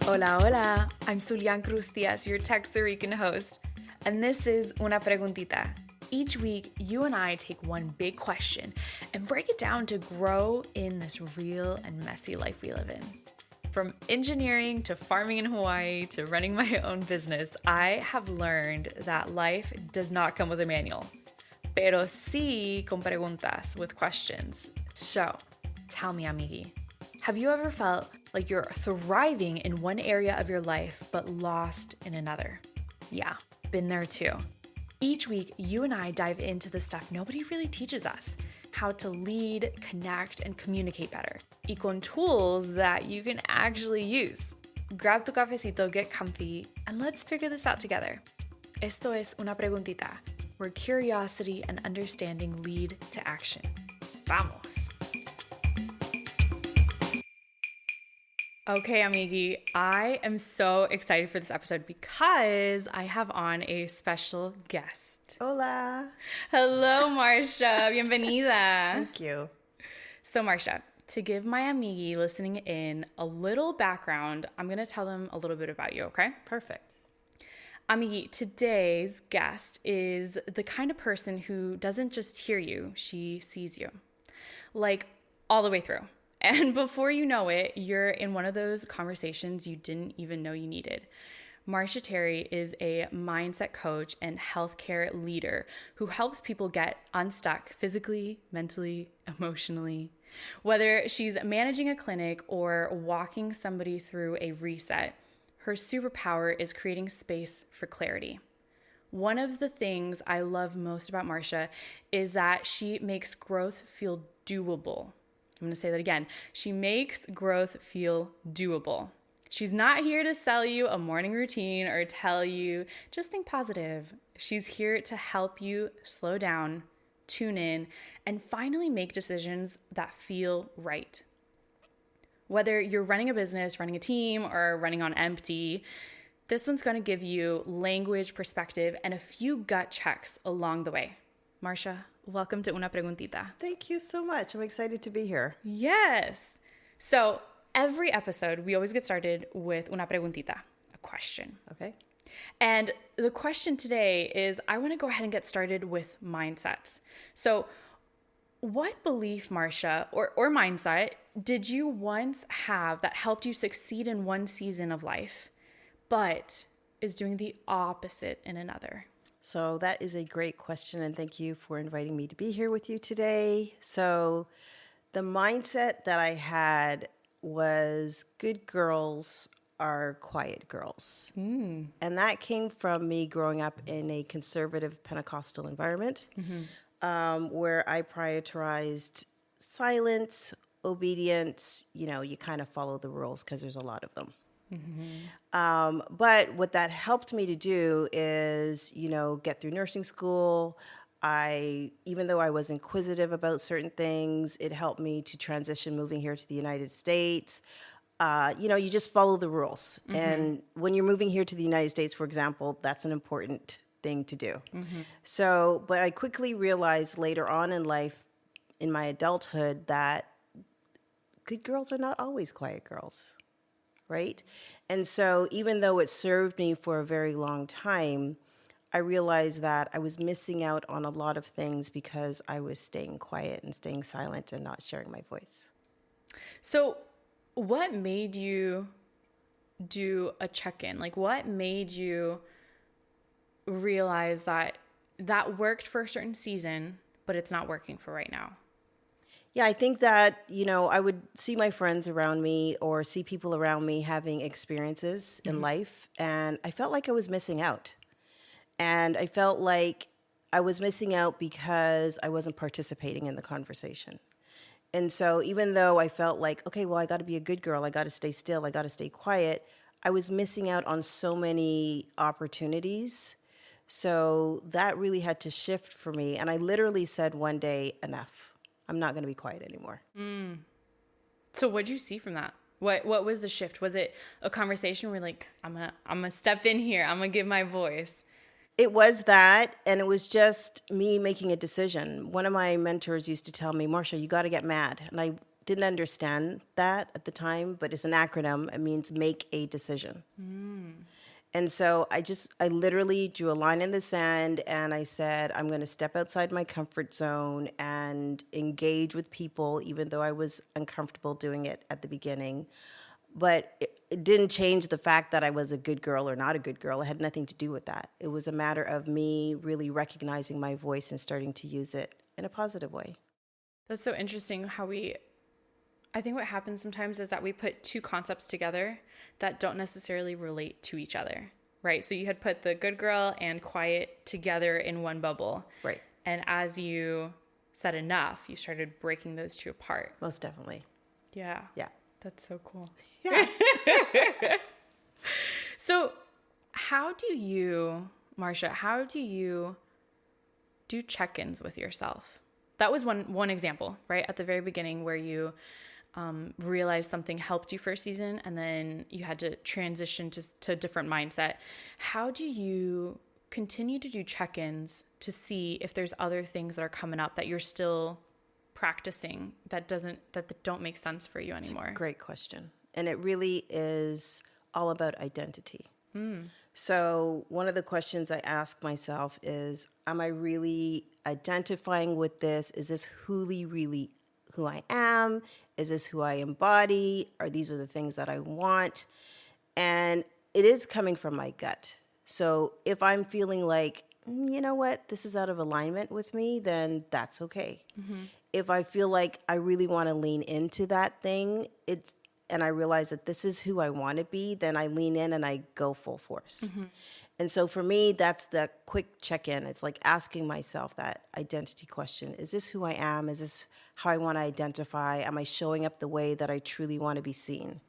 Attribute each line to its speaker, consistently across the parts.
Speaker 1: Hola, hola. I'm Zulean Cruz-Diaz, your Texas Rican host, and this is Una Preguntita. Each week, you and I take one big question and break it down to grow in this real and messy life we live in. From engineering to farming in Hawaii to running my own business, I have learned that life does not come with a manual, pero sí con preguntas, with questions. So, tell me, Amigui, have you ever felt like you're thriving in one area of your life but lost in another? Yeah, been there too. Each week, you and I dive into the stuff nobody really teaches us, how to lead, connect, and communicate better, y con tools that you can actually use. Grab tu cafecito, get comfy, and let's figure this out together. Esto es Una Preguntita, where curiosity and understanding lead to action. Vamos! Okay, Amigui, I am so excited for this episode because I have on a special guest.
Speaker 2: Hola.
Speaker 1: Hello, Marsha. Bienvenida.
Speaker 2: Thank you.
Speaker 1: So, Marsha, to give my Amigui listening in a little background, I'm going to tell them a little bit about you, okay?
Speaker 2: Perfect.
Speaker 1: Amigui, today's guest is the kind of person who doesn't just hear you, she sees you. Like, all the way through. And before you know it, you're in one of those conversations you didn't even know you needed. Marsha Terry is a mindset coach and healthcare leader who helps people get unstuck physically, mentally, emotionally. Whether she's managing a clinic or walking somebody through a reset, her superpower is creating space for clarity. One of the things I love most about Marsha is that she makes growth feel doable. I'm going to say that again. She makes growth feel doable. She's not here to sell you a morning routine or tell you, just think positive. She's here to help you slow down, tune in, and finally make decisions that feel right. Whether you're running a business, running a team, or running on empty, this one's going to give you language, perspective, and a few gut checks along the way. Marsha, welcome to Una Preguntita.
Speaker 2: Thank you so much. I'm excited to be here.
Speaker 1: Yes. So every episode, we always get started with una preguntita, a question.
Speaker 2: Okay.
Speaker 1: And the question today is, I want to go ahead and get started with mindsets. So what belief, Marsha, or mindset did you once have that helped you succeed in one season of life, but is doing the opposite in another?
Speaker 2: So that is a great question, and thank you for inviting me to be here with you today. So the mindset that I had was good girls are quiet girls. And that came from me growing up in a conservative Pentecostal environment where I prioritized silence, obedience. You know, you kind of follow the rules because there's a lot of them. But what that helped me to do is, get through nursing school. Even though I was inquisitive about certain things, it helped me to transition moving here to the United States. You just follow the rules. And when you're moving here to the United States, for example, that's an important thing to do. So, but I quickly realized later on in life, in my adulthood, that good girls are not always quiet girls. Right? And so even though it served me for a very long time, I realized that I was missing out on a lot of things because I was staying quiet and staying silent and not sharing my voice.
Speaker 1: So what made you do a check-in? Like, what made you realize that worked for a certain season, but it's not working for right now?
Speaker 2: Yeah, I think that, I would see my friends around me or see people around me having experiences in life, and I felt like I was missing out. And I felt like I was missing out because I wasn't participating in the conversation. And so even though I felt like, okay, well, I got to be a good girl, I got to stay still, I got to stay quiet, I was missing out on so many opportunities. So that really had to shift for me. And I literally said one day, enough. I'm not going to be quiet anymore.
Speaker 1: So what'd you see from that? What was the shift? Was it a conversation where like, I'm gonna step in here, I'm gonna give my voice?
Speaker 2: It was that, and it was just me making a decision. One of my mentors used to tell me, Marsha, you got to get mad. And I didn't understand that at the time, but it's an acronym. It means make a decision. And so I literally drew a line in the sand and I said, I'm going to step outside my comfort zone and engage with people, even though I was uncomfortable doing it at the beginning. But it didn't change the fact that I was a good girl or not a good girl. It had nothing to do with that. It was a matter of me really recognizing my voice and starting to use it in a positive way.
Speaker 1: That's so interesting how I think what happens sometimes is that we put two concepts together that don't necessarily relate to each other, right? So you had put the good girl and quiet together in one bubble.
Speaker 2: Right.
Speaker 1: And as you said enough, you started breaking those two apart.
Speaker 2: Most definitely.
Speaker 1: Yeah.
Speaker 2: Yeah.
Speaker 1: That's so cool.
Speaker 2: Yeah.
Speaker 1: So Marsha, how do you do check-ins with yourself? That was one example, right? At the very beginning where you realized something helped you for a season and then you had to transition to a different mindset. How do you continue to do check-ins to see if there's other things that are coming up that you're still practicing that don't make sense for you anymore?
Speaker 2: Great question. And it really is all about identity. So one of the questions I ask myself is, am I really identifying with this? Is this really who I am? Is this who I embody? Are these the things that I want? And it is coming from my gut. So if I'm feeling like, you know what, this is out of alignment with me, then that's okay. If I feel like I really want to lean into that thing, and I realize that this is who I want to be, then I lean in and I go full force. And so for me, that's the quick check-in. It's like asking myself that identity question. Is this who I am? Is this how I want to identify? Am I showing up the way that I truly want to be seen?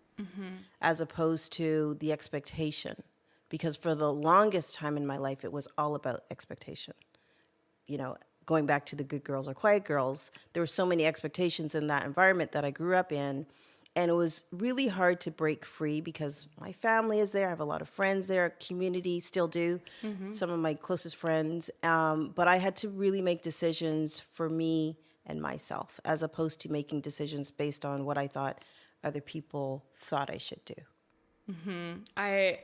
Speaker 2: As opposed to the expectation. Because for the longest time in my life, it was all about expectation. You know, going back to the good girls or quiet girls, there were so many expectations in that environment that I grew up in. And it was really hard to break free because my family is there. I have a lot of friends there, community, still do, some of my closest friends. But I had to really make decisions for me and myself, as opposed to making decisions based on what I thought other people thought I should do.
Speaker 1: I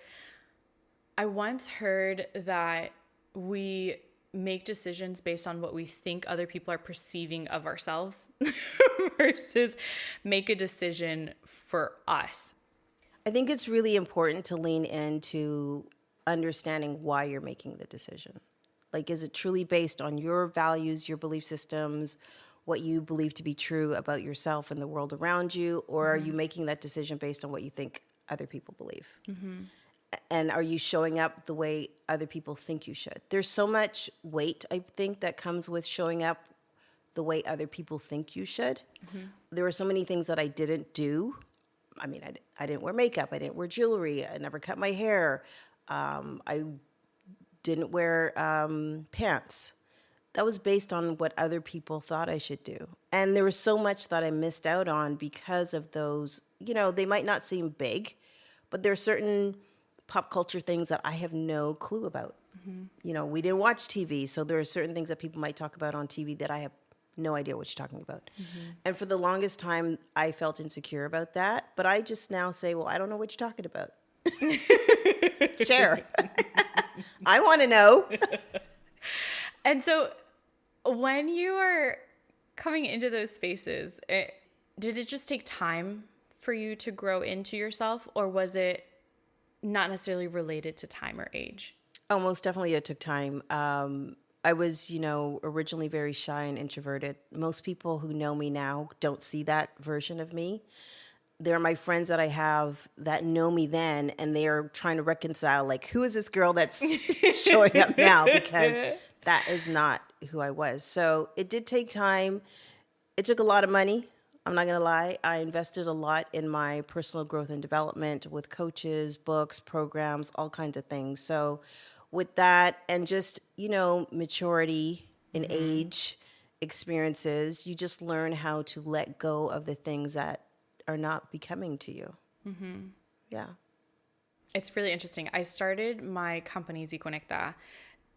Speaker 1: once heard that we make decisions based on what we think other people are perceiving of ourselves versus make a decision for us.
Speaker 2: I think it's really important to lean into understanding why you're making the decision. Like, is it truly based on your values, your belief systems, what you believe to be true about yourself and the world around you? Or are you making that decision based on what you think other people believe? And are you showing up the way other people think you should? There's so much weight, I think, that comes with showing up the way other people think you should. There were so many things that I didn't do. I mean, I didn't wear makeup. I didn't wear jewelry. I never cut my hair. I didn't wear pants. That was based on what other people thought I should do. And there was so much that I missed out on because of those, you know, they might not seem big, but there are certain pop culture things that I have no clue about. You know, we didn't watch TV, so there are certain things that people might talk about on TV that I have no idea what you're talking about. And for the longest time, I felt insecure about that. But I just now say, well, I don't know what you're talking about. Share. I want to know.
Speaker 1: And so when you are coming into those spaces, did it just take time for you to grow into yourself, or was it not necessarily related to time or age?
Speaker 2: Oh, most definitely it took time. I was, you know, originally very shy and introverted. Most people who know me now don't see that version of me. They're my friends that I have that know me then, and they are trying to reconcile, like, who is this girl that's showing up now? Because that is not who I was. So it did take time. It took a lot of money. I'm not going to lie. I invested a lot in my personal growth and development with coaches, books, programs, all kinds of things. So with that and just, you know, maturity in age, experiences, you just learn how to let go of the things that are not becoming to you. Yeah.
Speaker 1: It's really interesting. I started my company, Z Conecta,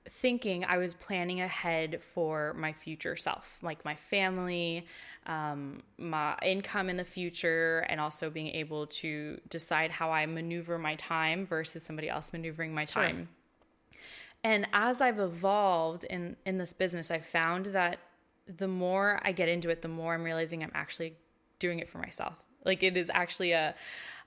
Speaker 1: thinking I was planning ahead for my future self, like my family, my income in the future, and also being able to decide how I maneuver my time versus somebody else maneuvering my
Speaker 2: Sure.
Speaker 1: time. And as I've evolved in this business, I've found that the more I get into it, the more I'm realizing I'm actually doing it for myself. Like it is actually an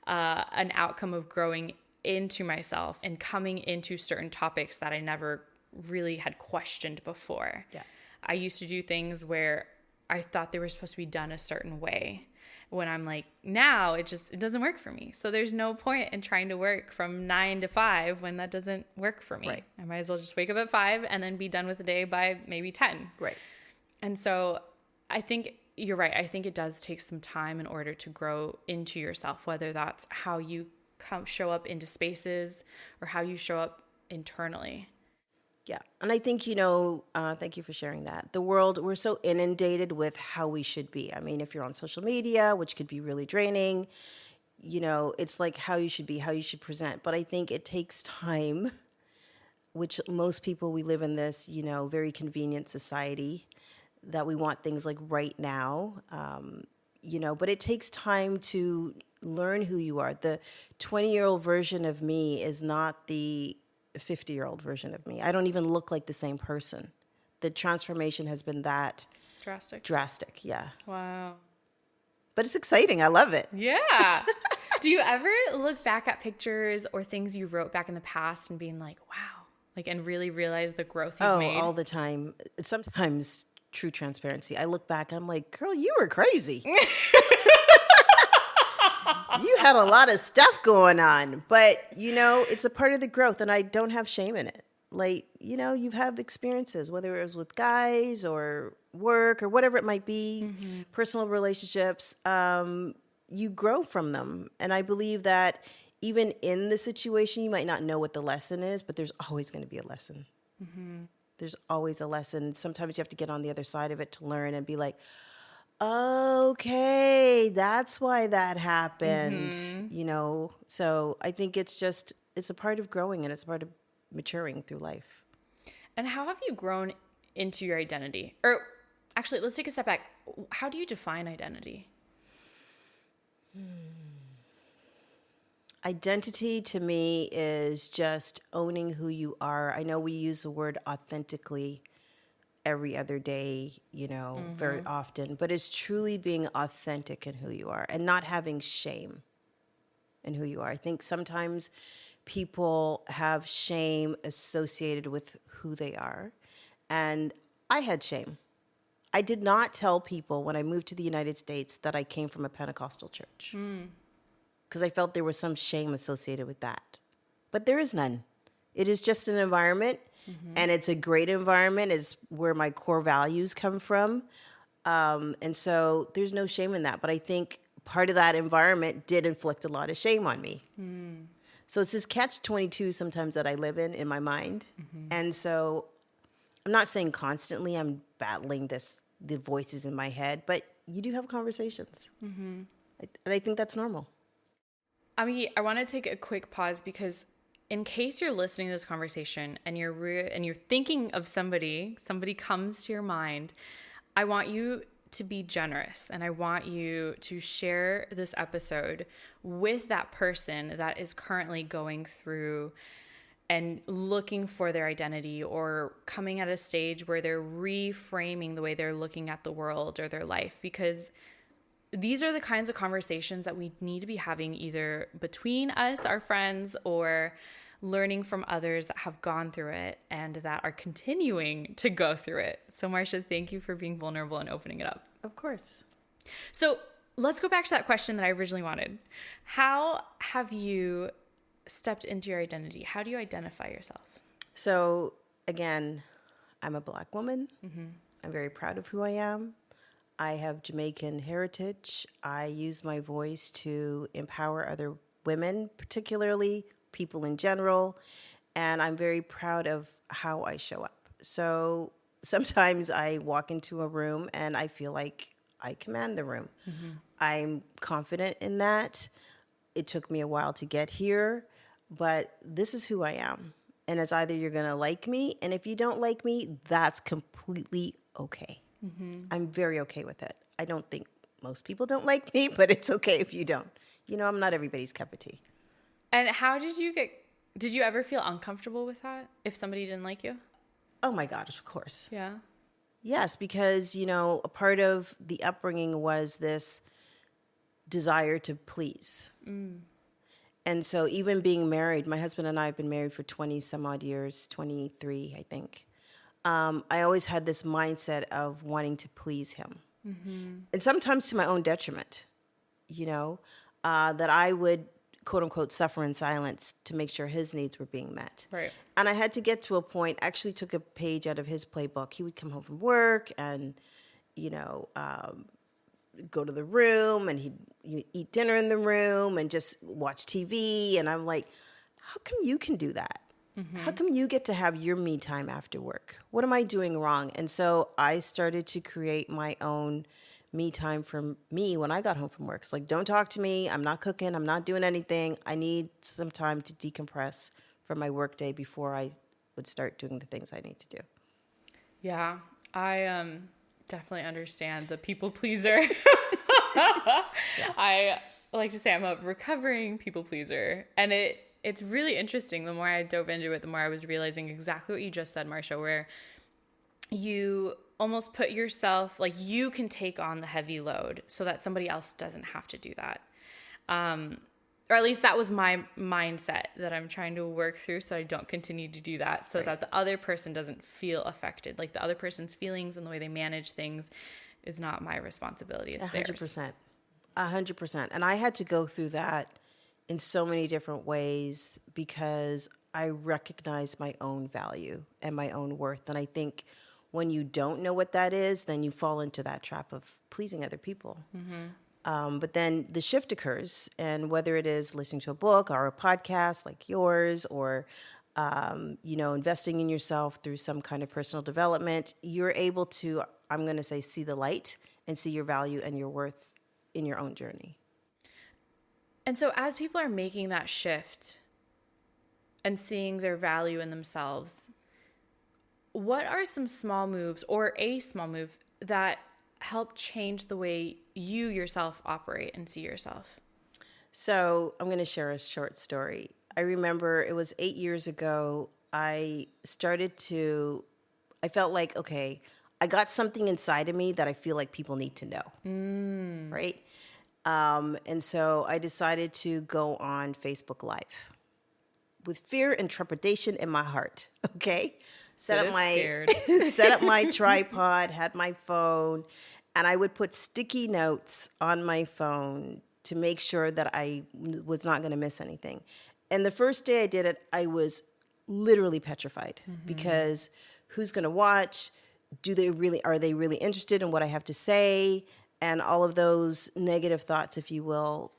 Speaker 1: outcome of growing into myself and coming into certain topics that I never really had questioned before.
Speaker 2: Yeah.
Speaker 1: I used to do things where I thought they were supposed to be done a certain way. When I'm like, now it doesn't work for me. So there's no point in trying to work from 9 to 5 when that doesn't work for me.
Speaker 2: Right.
Speaker 1: I might as well just wake up at 5 and then be done with the day by maybe 10.
Speaker 2: Right.
Speaker 1: And so I think you're right. I think it does take some time in order to grow into yourself, whether that's how you show up into spaces or how you show up internally.
Speaker 2: Yeah. And I think, thank you for sharing that. The world, we're so inundated with how we should be. I mean, if you're on social media, which could be really draining, it's like how you should be, how you should present. But I think it takes time, which most people, we live in this, very convenient society that we want things like right now. But it takes time to learn who you are. The 20-year-old version of me is not the 50-year-old version of me. I don't even look like the same person. The transformation has been that drastic. Yeah.
Speaker 1: Wow.
Speaker 2: But it's exciting. I love it.
Speaker 1: Yeah. Do you ever look back at pictures or things you wrote back in the past and being like, wow, like, and really realize the growth you've made?
Speaker 2: All the time. Sometimes true transparency. I look back and I'm like, girl, you were crazy. You had a lot of stuff going on, but it's a part of the growth and I don't have shame in it. Like, you've had experiences, whether it was with guys or work or whatever it might be, personal relationships, you grow from them. And I believe that even in the situation, you might not know what the lesson is, but there's always going to be a lesson. There's always a lesson. Sometimes you have to get on the other side of it to learn and be like, okay, that's why that happened, So I think it's a part of growing and it's a part of maturing through life.
Speaker 1: And how have you grown into your identity? Or actually, let's take a step back. How do you define identity?
Speaker 2: Identity to me is just owning who you are. I know we use the word authentically every other day, very often, but it's truly being authentic in who you are and not having shame in who you are. I think sometimes people have shame associated with who they are. And I had shame. I did not tell people when I moved to the United States that I came from a Pentecostal church because I felt there was some shame associated with that. But there is none. It is just an environment. And it's a great environment. It's where my core values come from. And so there's no shame in that. But I think part of that environment did inflict a lot of shame on me. So it's this catch-22 sometimes that I live in my mind. And so I'm not saying constantly I'm battling the voices in my head, but you do have conversations. And I think that's normal.
Speaker 1: Amigui, I want to take a quick pause because in case you're listening to this conversation and you're thinking of somebody comes to your mind, I want you to be generous and I want you to share this episode with that person that is currently going through and looking for their identity or coming at a stage where they're reframing the way they're looking at the world or their life, because these are the kinds of conversations that we need to be having either between us, our friends, or learning from others that have gone through it and that are continuing to go through it. So Marsha, thank you for being vulnerable and opening it up.
Speaker 2: Of course.
Speaker 1: So let's go back to that question that I originally wanted. How have you stepped into your identity? How do you identify yourself?
Speaker 2: So again, I'm a Black woman. I'm very proud of who I am. I have Jamaican heritage. I use my voice to empower other women, particularly people in general, and I'm very proud of how I show up. So sometimes I walk into a room and I feel like I command the room. I'm confident in that. It took me a while to get here, but this is who I am. And it's either you're going to like me, and if you don't like me, that's completely okay. I'm very okay with it. I don't think most people don't like me, but it's okay if you don't. I'm not everybody's cup of tea.
Speaker 1: And how did you ever feel uncomfortable with that if somebody didn't like you?
Speaker 2: Oh my God, of course.
Speaker 1: Yeah.
Speaker 2: Yes, because, a part of the upbringing was this desire to please. And so even being married, my husband and I have been married for 20 some odd years, 23, I think. I always had this mindset of wanting to please him. And sometimes to my own detriment, that I would, quote unquote, suffer in silence to make sure his needs were being met.
Speaker 1: Right.
Speaker 2: And I had to get to a point, actually took a page out of his playbook. He would come home from work and, go to the room, and he'd eat dinner in the room and just watch TV. And I'm like, how come you can do that? How come you get to have your me time after work? What am I doing wrong? And so I started to create my own me time for me when I got home from work. It's like, don't talk to me. I'm not cooking. I'm not doing anything. I need some time to decompress from my work day before I would start doing the things I need to do.
Speaker 1: Yeah, I definitely understand the people pleaser. I like to say I'm a recovering people pleaser. And it's really interesting. The more I dove into it, the more I was realizing exactly what you just said, Marsha, where you almost put yourself, like, you can take on the heavy load so that somebody else doesn't have to do that. Or at least that was my mindset that I'm trying to work through so I don't continue to do that, so that the other person doesn't feel affected. Like, the other person's feelings and the way they manage things is not my responsibility. It's
Speaker 2: 100%. 100%. And I had to go through that in so many different ways because I recognize my own value and my own worth. And I think when you don't know what that is, then you fall into that trap of pleasing other people. But then the shift occurs, and whether it is listening to a book or a podcast like yours, or investing in yourself through some kind of personal development, you're able to, I'm going to say, see the light and see your value and your worth in your own journey.
Speaker 1: And so as people are making that shift and seeing their value in themselves, what are some small moves or a small move that help change the way you yourself operate and see yourself?
Speaker 2: So I'm going to share a short story. I remember it was 8 years ago. I felt like, okay, I got something inside of me that I feel like people need to know, right? And so I decided to go on Facebook Live with fear and trepidation in my heart, okay? Set up my tripod, had my phone, and I would put sticky notes on my phone to make sure that I was not going to miss anything. And the first day I did it, I was literally petrified because who's going to watch? Are they really interested in what I have to say? And all of those negative thoughts, if you will.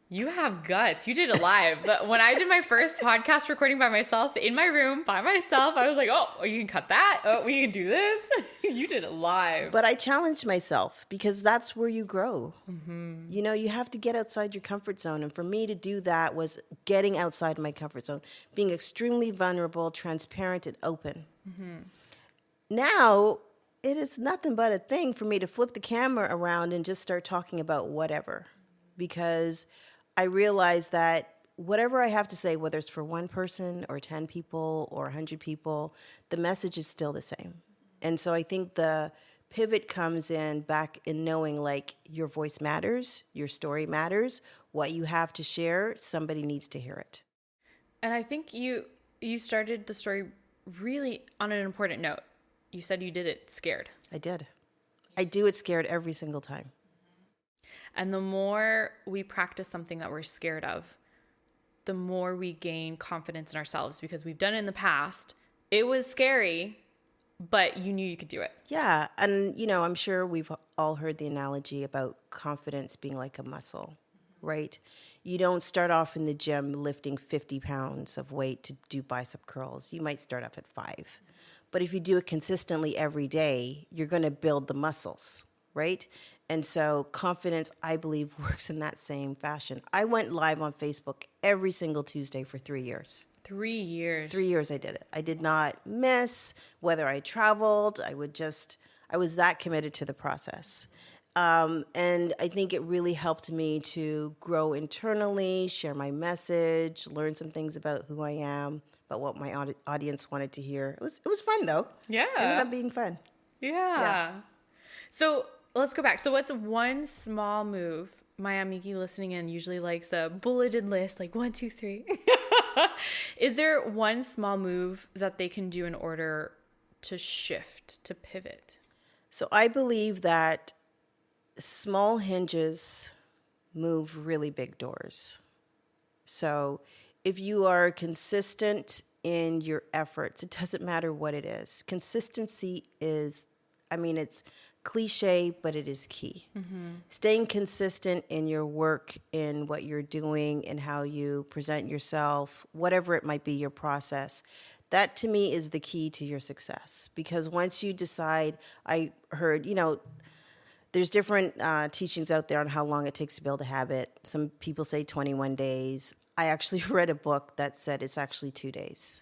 Speaker 1: You have guts. You did it live. But when I did my first podcast recording by myself in my room by myself, I was like, oh, you can cut that. Oh, we can do this. You did it live.
Speaker 2: But I challenged myself because that's where you grow. You have to get outside your comfort zone. And for me to do that was getting outside my comfort zone, being extremely vulnerable, transparent, and open. Now, it is nothing but a thing for me to flip the camera around and just start talking about whatever, because I realize that whatever I have to say, whether it's for one person or 10 people or 100 people, the message is still the same. And so I think the pivot comes in back in knowing, like, your voice matters, your story matters, what you have to share, somebody needs to hear it.
Speaker 1: And I think you started the story really on an important note. You said you did it scared.
Speaker 2: I did. I do it scared every single time.
Speaker 1: And the more we practice something that we're scared of, the more we gain confidence in ourselves, because we've done it in the past. It was scary, but you knew you could do it.
Speaker 2: Yeah. And, I'm sure we've all heard the analogy about confidence being like a muscle, right? You don't start off in the gym lifting 50 pounds of weight to do bicep curls. You might start off at 5. But if you do it consistently every day, you're going to build the muscles, right? And so confidence, I believe, works in that same fashion. I went live on Facebook every single Tuesday for 3 years.
Speaker 1: 3 years.
Speaker 2: 3 years I did it. I did not miss whether I traveled. I was that committed to the process. And I think it really helped me to grow internally, share my message, learn some things about who I am, about what my audience wanted to hear. It was fun though.
Speaker 1: Yeah.
Speaker 2: Ended up being fun.
Speaker 1: Yeah. So let's go back. So what's one small move? My Amigui listening in usually likes a bulleted list, like 1, 2, 3. Is there one small move that they can do in order to shift, to pivot?
Speaker 2: So I believe that small hinges move really big doors. So if you are consistent in your efforts, it doesn't matter what it is. Consistency is, it's cliche, but it is key. Staying consistent in your work, in what you're doing, in how you present yourself, whatever it might be, your process, that to me is the key to your success. Because once you decide, I heard, there's different teachings out there on how long it takes to build a habit. Some people say 21 days. I actually read a book that said it's actually 2 days.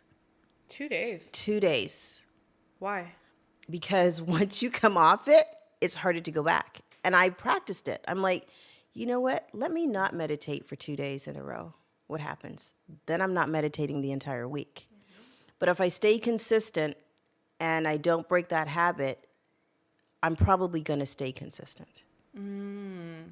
Speaker 1: 2 days.
Speaker 2: 2 days.
Speaker 1: Why?
Speaker 2: Because once you come off it, it's harder to go back. And I practiced it. I'm like, you know what? Let me not meditate for 2 days in a row. What happens? Then I'm not meditating the entire week. But if I stay consistent and I don't break that habit, I'm probably going to stay consistent.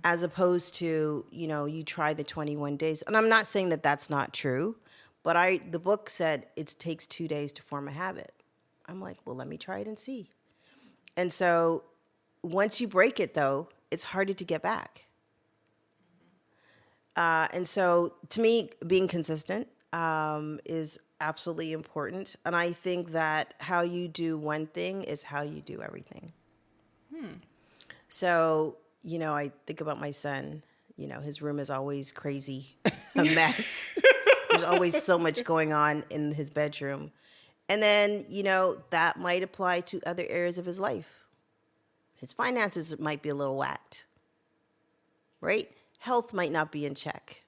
Speaker 2: As opposed to, you try the 21 days. And I'm not saying that that's not true, but the book said it takes 2 days to form a habit. I'm like, well, let me try it and see. And so once you break it, though, it's harder to get back. And so to me, being consistent is absolutely important. And I think that how you do one thing is how you do everything. So, I think about my son, his room is always crazy, a mess. There's always so much going on in his bedroom. And then, that might apply to other areas of his life. His finances might be a little whacked, right? Health might not be in check.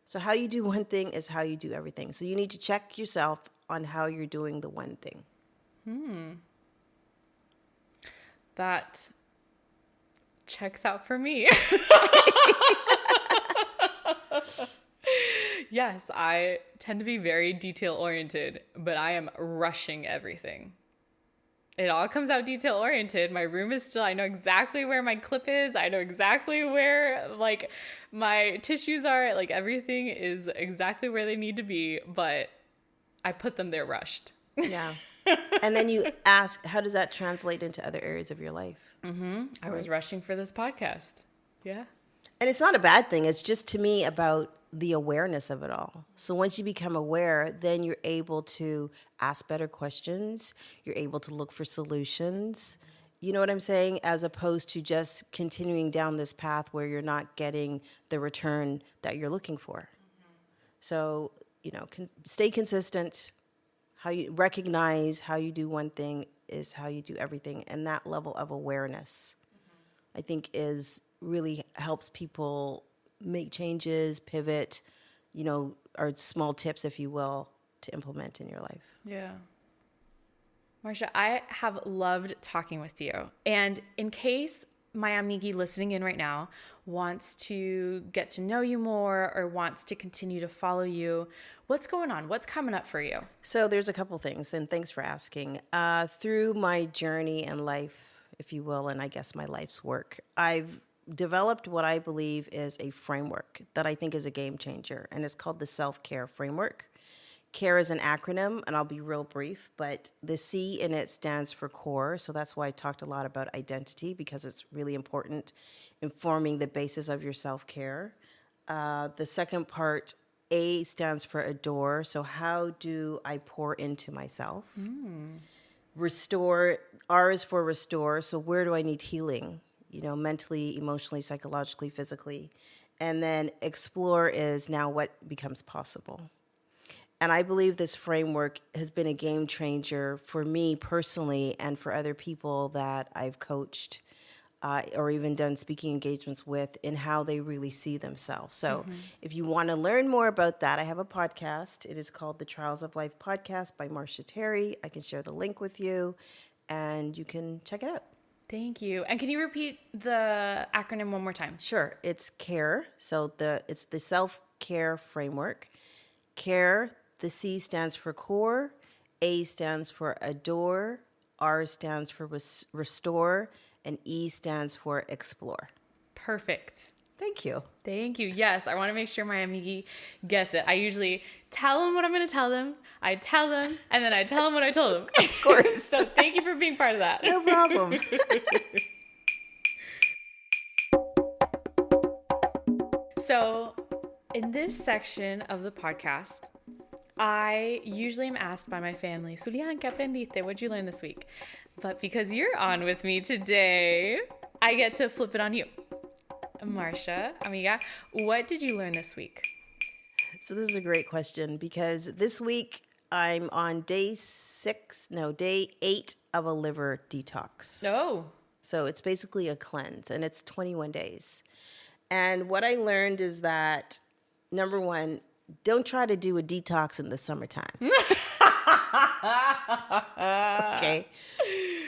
Speaker 2: So how you do one thing is how you do everything. So you need to check yourself on how you're doing the one thing.
Speaker 1: That checks out for me. Yes, I tend to be very detail oriented, but I am rushing everything. It all comes out detail oriented. My room is still, I know exactly where my clip is. I know exactly where my tissues are. Everything is exactly where they need to be, but I put them there rushed.
Speaker 2: Yeah. And then you ask, how does that translate into other areas of your life?
Speaker 1: I was rushing for this podcast. Yeah.
Speaker 2: And it's not a bad thing. It's just, to me, about the awareness of it all. So once you become aware, then you're able to ask better questions. You're able to look for solutions. You know what I'm saying? As opposed to just continuing down this path where you're not getting the return that you're looking for. So, stay consistent. How you recognize how you do one thing is how you do everything. And that level of awareness, I think, really helps people make changes, pivot, or small tips, if you will, to implement in your life.
Speaker 1: Yeah. Marsha, I have loved talking with you. And in case my Amigui listening in right now wants to get to know you more or wants to continue to follow you, what's going on? What's coming up for you?
Speaker 2: So there's a couple things, and thanks for asking. Through my journey in life, if you will, and I guess my life's work, I've developed what I believe is a framework that I think is a game changer, and it's called the self-care framework. CARE is an acronym, and I'll be real brief, but the C in it stands for core, so that's why I talked a lot about identity, because it's really important in forming the basis of your self-care. The second part, A, stands for adore, so how do I pour into myself? Restore, R is for restore, so where do I need healing? Mentally, emotionally, psychologically, physically. And then explore is now what becomes possible. And I believe this framework has been a game changer for me personally and for other people that I've coached. or even done speaking engagements with in how they really see themselves. So if you want to learn more about that, I have a podcast. It is called The Trials of Life Podcast by Marsha Terry. I can share the link with you and you can check it out.
Speaker 1: Thank you. And can you repeat the acronym one more time?
Speaker 2: Sure. It's CARE. So it's the self-care framework. CARE, the C stands for core, A stands for adore, R stands for restore, and E stands for explore.
Speaker 1: Perfect.
Speaker 2: Thank you.
Speaker 1: Thank you. Yes, I want to make sure my Amigui gets it. I usually tell them what I'm going to tell them. I tell them, and then I tell them what I told them.
Speaker 2: Of course.
Speaker 1: So thank you for being part of that.
Speaker 2: No problem.
Speaker 1: So in this section of the podcast, I usually am asked by my family, Zulean, ¿qué aprendiste? What'd you learn this week? But because you're on with me today, I get to flip it on you. Marsha, amiga, what did you learn this week?
Speaker 2: So this is a great question because this week I'm on day 8 of a liver detox.
Speaker 1: Oh.
Speaker 2: So it's basically a cleanse and it's 21 days. And what I learned is that, number one, don't try to do a detox in the summertime. Okay.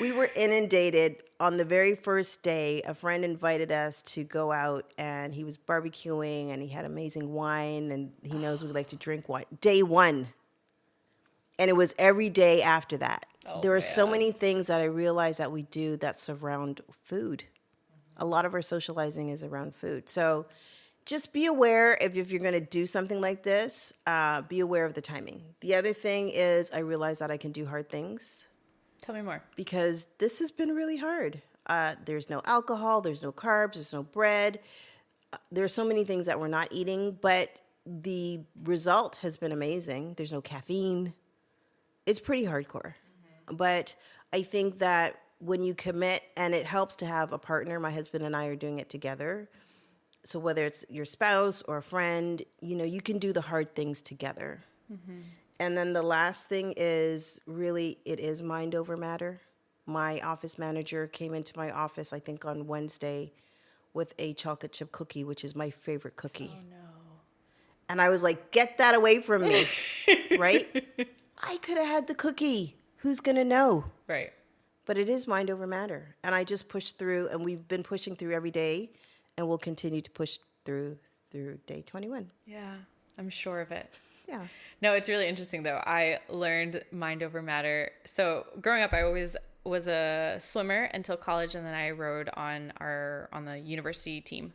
Speaker 2: We were inundated on the very first day. A friend invited us to go out and he was barbecuing and he had amazing wine and he knows we like to drink wine. Day 1. And it was every day after that.
Speaker 1: Oh,
Speaker 2: there are
Speaker 1: man.
Speaker 2: so many things that I realize that we do that surround food. A lot of our socializing is around food. So just be aware if you're going to do something like this, be aware of the timing. The other thing is I realize that I can do hard things.
Speaker 1: Tell me more.
Speaker 2: Because this has been really hard. There's no alcohol, there's no carbs, there's no bread. There's so many things that we're not eating, but the result has been amazing. There's no caffeine. It's pretty hardcore. But I think that when you commit, and it helps to have a partner, my husband and I are doing it together. So whether it's your spouse or a friend, you can do the hard things together. And then the last thing is really, it is mind over matter. My office manager came into my office, I think on Wednesday, with a chocolate chip cookie, which is my favorite cookie.
Speaker 1: Oh, no.
Speaker 2: And I was like, get that away from me, right? I could have had the cookie. Who's going to know?
Speaker 1: Right.
Speaker 2: But it is mind over matter. And I just pushed through, and we've been pushing through every day, and we'll continue to push through day 21.
Speaker 1: Yeah, I'm sure of it.
Speaker 2: Yeah.
Speaker 1: No, it's really interesting though. I learned mind over matter. So growing up, I always was a swimmer until college, and then I rowed on the university team.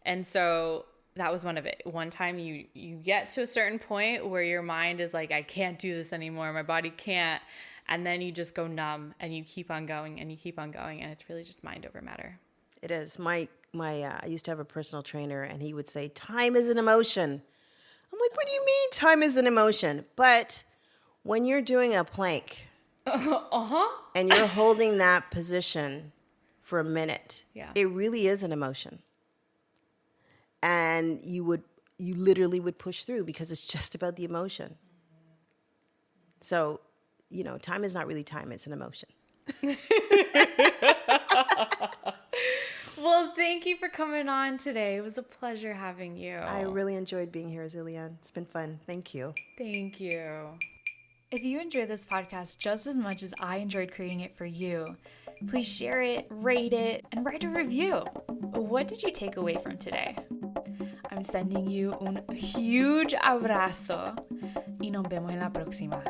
Speaker 1: And so that was one of it. One time you get to a certain point where your mind is like, I can't do this anymore. My body can't. And then you just go numb and you keep on going and you keep on going. And it's really just mind over matter.
Speaker 2: It is. I used to have a personal trainer, and he would say, time is an emotion. I'm like, what do you mean time is an emotion? But when you're doing a plank and you're holding that position for a minute, it really is an emotion. And you literally would push through because it's just about the emotion. So, time is not really time, it's an emotion.
Speaker 1: Well, thank you for coming on today. It was a pleasure having you.
Speaker 2: I really enjoyed being here, Zulean. It's been fun. Thank you.
Speaker 1: Thank you. If you enjoyed this podcast just as much as I enjoyed creating it for you, please share it, rate it, and write a review. What did you take away from today? I'm sending you un huge abrazo y nos vemos en la próxima.